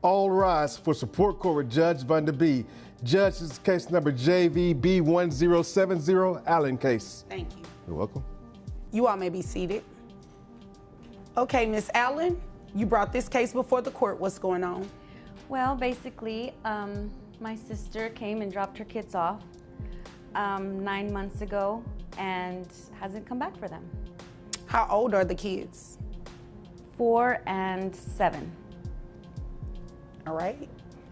All rise for support court with Judge Van der Bee. Judge, this is case number JVB1070, Allen case. Thank you. You're welcome. You all may be seated. Okay, Miss Allen, you brought this case before the court. What's going on? Well, basically, my sister came and dropped her kids off 9 months ago and hasn't come back for them. How old are the kids? 4 and 7. All right.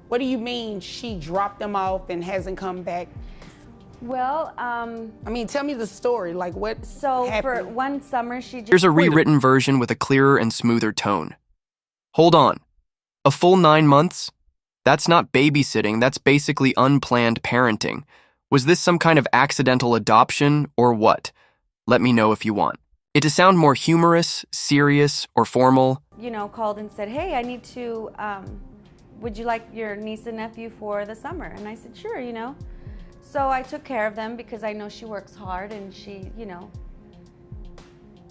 What do you mean she dropped them off and hasn't come back? Well, I mean, tell me the story. Like, what so happened? for one summer, she just... Here's a rewritten version with a clearer and smoother tone. Hold on. A full 9 months? That's not babysitting, that's basically unplanned parenting. Was this some kind of accidental adoption, or what? Let me know if you want. It to sound more humorous, serious, or formal. You know, called and said, hey, I need to, would you like your niece and nephew for the summer? And I said, sure, you know. So I took care of them because I know she works hard and she, you know,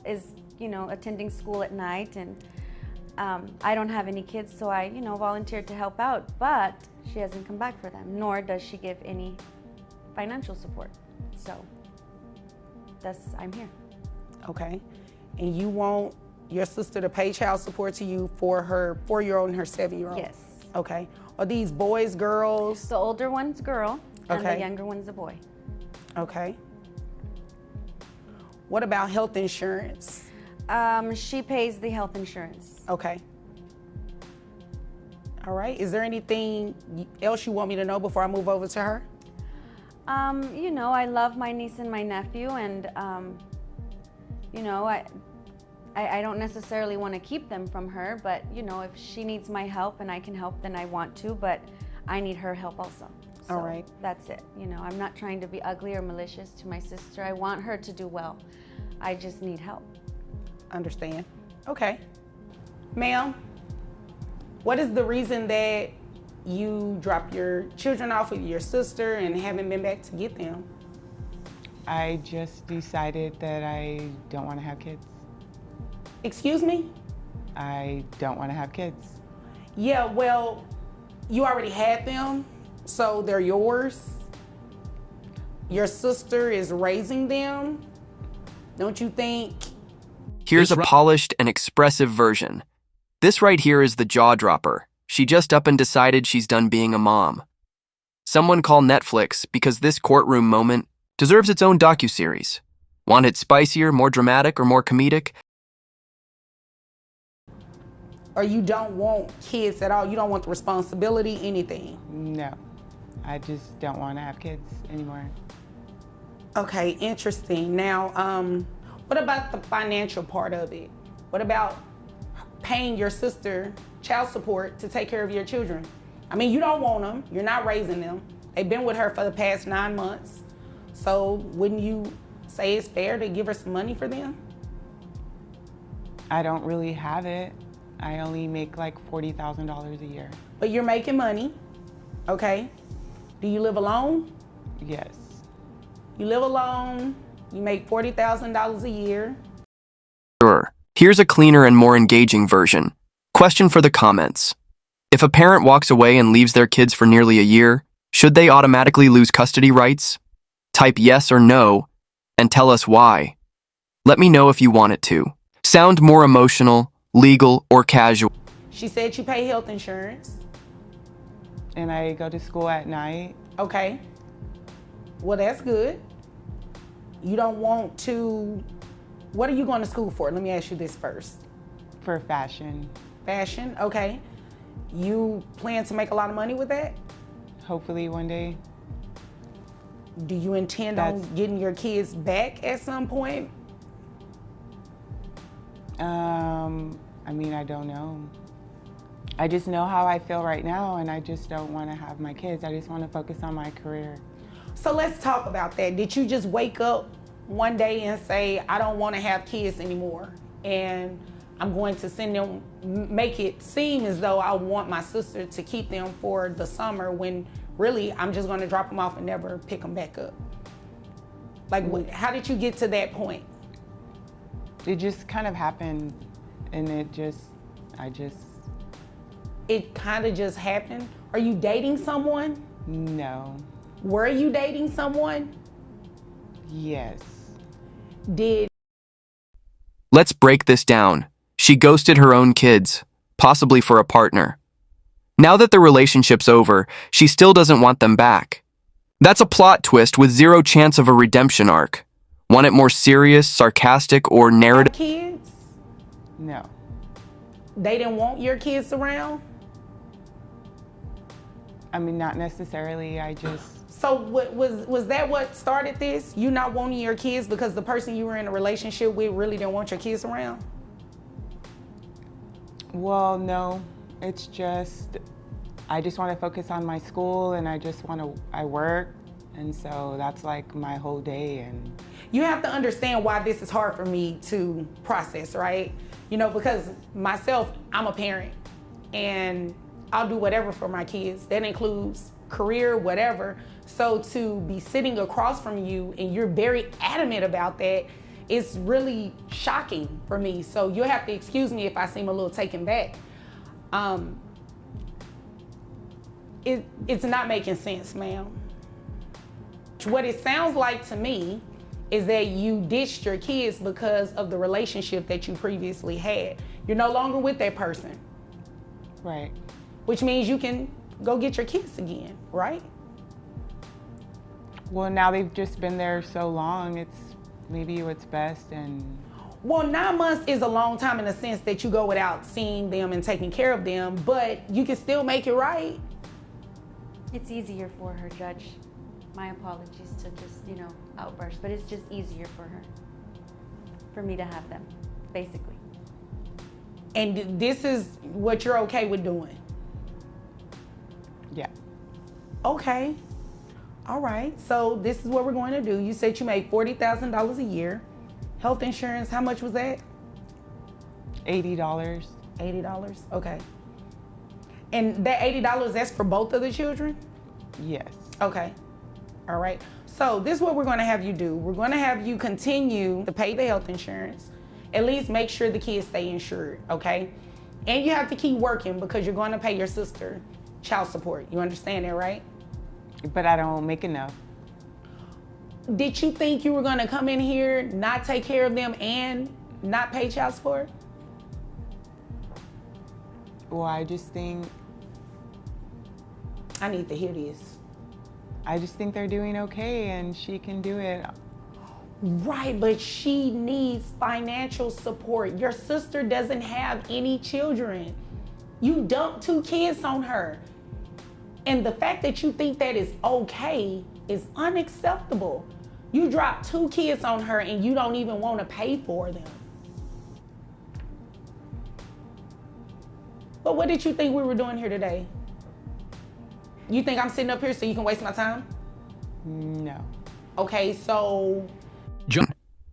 is, you know, attending school at night, and I don't have any kids, so I, you know, volunteered to help out, but she hasn't come back for them, nor does she give any financial support. So I'm here. Okay. And you want your sister to pay child support to you for her 4-year-old and her 7-year-old? Yes. Okay. Are these boys, girls? The older one's a girl, and Okay. the younger one's a boy. Okay. What about health insurance? She pays the health insurance. Okay. All right. Is there anything else you want me to know before I move over to her? You know, I love my niece and my nephew, and you know, I don't necessarily want to keep them from her, but you know, if she needs my help and I can help, then I want to, but I need her help also. So all right. That's it. You know, I'm not trying to be ugly or malicious to my sister. I want her to do well. I just need help. Understand. Okay. Ma'am, what is the reason that you dropped your children off with your sister and haven't been back to get them? I just decided that I don't want to have kids. Excuse me? I don't want to have kids. Yeah, well, you already had them, so they're yours. Your sister is raising them. Don't you think? Here's a polished and expressive version. This right here is the jaw dropper. She just up and decided she's done being a mom. Someone call Netflix, because this courtroom moment deserves its own docuseries. Want it spicier, more dramatic, or more comedic? Or you don't want kids at all? You don't want the responsibility, anything? No, I just don't want to have kids anymore. Okay, interesting. Now, what about the financial part of it? What about paying your sister child support to take care of your children? I mean, you don't want them. You're not raising them. They've been with her for the past 9 months. So wouldn't you say it's fair to give her some money for them? I don't really have it. I only make like $40,000 a year. But you're making money, okay? Do you live alone? Yes. You live alone, you make $40,000 a year. Sure. Here's a cleaner and more engaging version. Question for the comments. If a parent walks away and leaves their kids for nearly a year, should they automatically lose custody rights? Type yes or no, and tell us why. Let me know if you want it to. Sound more emotional, legal, or casual. She said you pay health insurance. And I go to school at night. Okay. Well, that's good. You don't want to... What are you going to school for? Let me ask you this first. For fashion. Fashion, okay. You plan to make a lot of money with that? Hopefully one day. Do you intend on getting your kids back at some point? I mean, I don't know. I just know how I feel right now, and I just don't want to have my kids. I just want to focus on my career. So let's talk about that. Did you just wake up one day and say, I don't want to have kids anymore, and I'm going to send them, make it seem as though I want my sister to keep them for the summer, when really I'm just going to drop them off and never pick them back up? Like, how did you get to that point? It just kind of happened, and I just it kind of just happened? Are you dating someone? No. Were you dating someone? Yes. Did Let's break this down. She ghosted her own kids, possibly for a partner. Now that the relationship's over, she still doesn't want them back. That's a plot twist with zero chance of a redemption arc. Want it more serious, sarcastic, or narrative? kids? No. They didn't want your kids around? I mean, not necessarily. So was that what started this? You not wanting your kids because the person you were in a relationship with really didn't want your kids around? Well, no. It's just, I just want to focus on my school, and I work, and so that's like my whole day. And you have to understand why this is hard for me to process, right? You know, because myself, I'm a parent, and I'll do whatever for my kids. That includes career, whatever. So to be sitting across from you and you're very adamant about that, it's really shocking for me. So you'll have to excuse me if I seem a little taken back. It's not making sense, ma'am. What it sounds like to me is that you ditched your kids because of the relationship that you previously had. You're no longer with that person. right. Which means you can go get your kids again, right? Well, now they've just been there so long, it's maybe what's best. And Well, 9 months is a long time in the sense that you go without seeing them and taking care of them, but you can still make it right. It's easier for her, Judge. My apologies to just, outburst, but it's just easier for her. For me to have them, basically. And this is what you're okay with doing. yeah. Okay. All right. So this is what we're going to do. You said you made $40,000 a year. Health insurance, how much was that? $80. $80. Okay. And that $80, that's for both of the children? Yes. Okay. All right. So this is what we're going to have you do. We're going to have you continue to pay the health insurance. At least make sure the kids stay insured, okay? And you have to keep working because you're going to pay your sister child support. You understand that, right? But I don't make enough. Did you think you were going to come in here, not take care of them, and not pay child support? Well, I just think I need to hear this. they're doing okay, and she can do it. Right, but she needs financial support. Your sister doesn't have any children. You dumped 2 kids on her. And the fact that you think that is okay is unacceptable. You dropped 2 kids on her and you don't even want to pay for them. But what did you think we were doing here today? You think I'm sitting up here so you can waste my time? No. Okay, so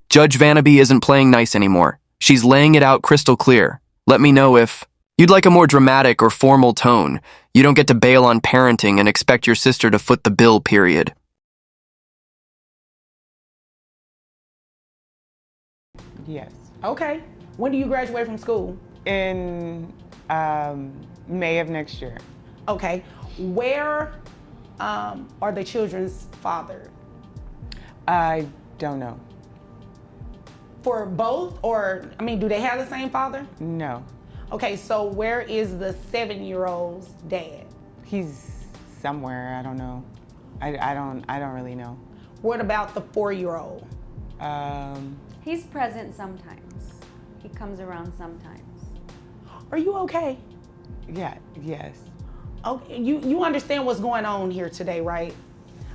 Judge Vanaby isn't playing nice anymore. She's laying it out crystal clear. Let me know if you'd like a more dramatic or formal tone. You don't get to bail on parenting and expect your sister to foot the bill, period. Yes. okay. When do you graduate from school? In May of next year. Okay. Where are the children's father? I don't know. For both, or, do they have the same father? No. Okay, so where is the 7-year-old's dad? He's somewhere. I don't know. I don't really know. What about the 4-year-old? He's present sometimes. He comes around sometimes. Are you okay? Yeah. Yes. Okay, you understand what's going on here today, right?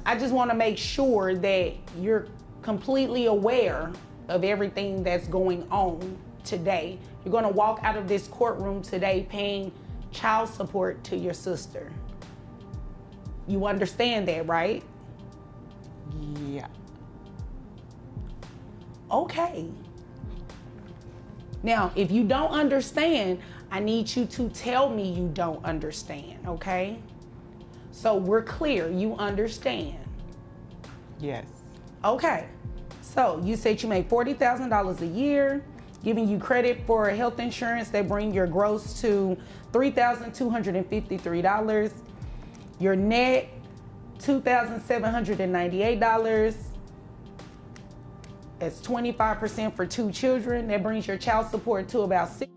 I just want to make sure that you're completely aware of everything that's going on today. You're going to walk out of this courtroom today paying child support to your sister. You understand that, right? Yeah. Okay. Now, if you don't understand, I need you to tell me you don't understand, okay? So we're clear, you understand. Yes. Okay. So you said you make $40,000 a year. giving you credit for health insurance that bring your gross to $3,253. Your net, $2,798. That's 25% for 2 children. That brings your child support to about $6,000.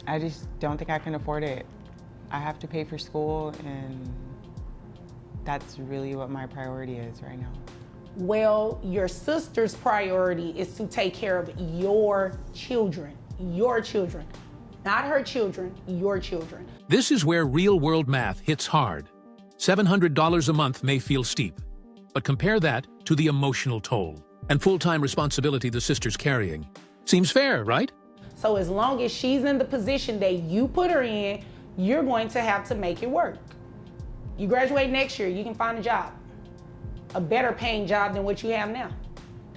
I just don't think I can afford it. I have to pay for school, and that's really what my priority is right now. Well, your sister's priority is to take care of your children, not her children, your children. This is where real-world math hits hard. $700 a month may feel steep, but compare that to the emotional toll and full-time responsibility the sister's carrying. Seems fair, right? So as long as she's in the position that you put her in, you're going to have to make it work. You graduate next year, you can find a job, a better paying job than what you have now,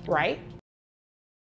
right?